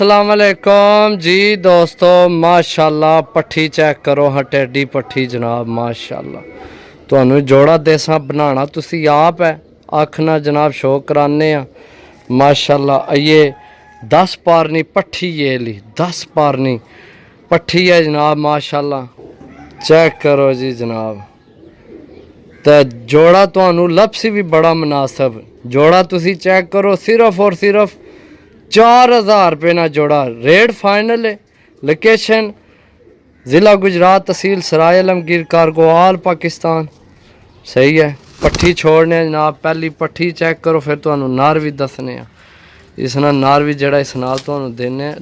अस्सलाम वालेकुम जी दोस्तों, माशाल्लाह पट्ठी चेक करो हाँ, टेडी पट्ठी जनाब माशाल्लाह। तुहानू जोड़ा देसा बनाना तुसी आप है, आखना जनाब शो कराने माशाल्लाह। ये 10 पारनी पट्ठी, ये ली 10 पारनी पट्ठी है जनाब माशाल्लाह। चेक करो जी जनाब, तो जोड़ा तुहानू लपसी भी बड़ा मुनासिब जोड़ा। तुसी चेक करो, सिर्फ और सिर्फ 4000 रुपये ना जोड़ा, रेट फाइनल है। लोकेशन ज़िला गुजरात, तहसील सराय आलमगीर, कारगोवाल पाकिस्तान। सही है, पट्ठी छोड़ने जनाब। पहली पट्ठी चेक करो, फिर तुहानू नार भी दसने। इस ना नार भी जड़ा इस नाल तुहानू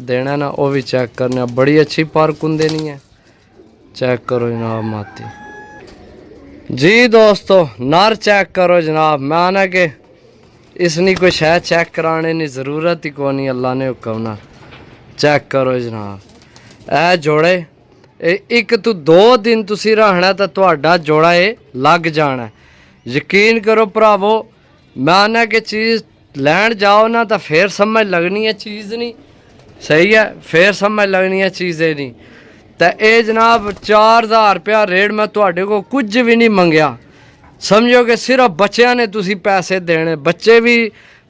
देना ना, वो भी चेक करने। बड़ी अच्छी पार्क कुंदे नहीं है, चेक करो जनाब माती जी। दोस्तों नार चेक करो जनाब। मैं आना के इसनी कोई शायद चेक कराने की ज़रूरत ही कोई नहीं, अल्लाह ने हुक्म ना। चेक करो जनाब, ए जोड़े एक तो 2 दिन तुसी रहना तो तुहाडा जोड़ा ये लग जाना। यकीन करो भरावो, मैं आना कि चीज़ लैन जाओ ना तो फिर समझ लगनी है चीज़ नहीं। सही है, फिर समझ लगनी है चीज़ें नहीं। तो ये जनाब 4000 रुपया रेट, मैं तुहाडे को कुछ भी नहीं मंगया। समझो कि सिर्फ बच्चों ने तुसी पैसे देने। बच्चे भी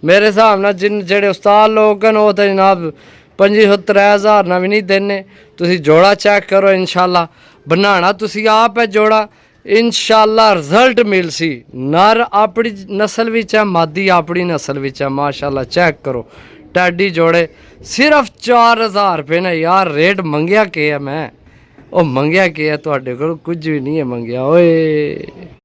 मेरे हिसाब न जिन जेड़े उस्ताद लोग हैं वो तो जनाब 2500-3000 ना भी नहीं देने। तुसी जोड़ा चेक करो, इंशाल्लाह बनाना तुसी आप है जोड़ा, इंशाल्लाह रिजल्ट मिल सी। नर अपनी नस्ल विच है, मादी अपनी नस्ल विच है माशाल्लाह। चेक करो टैडी जोड़े, सिर्फ 4000 रुपये ने यार। रेट मंगया के है मैं, वो मंगया के है तुहाडे कोल, कुछ भी नहीं है मंगया ओए।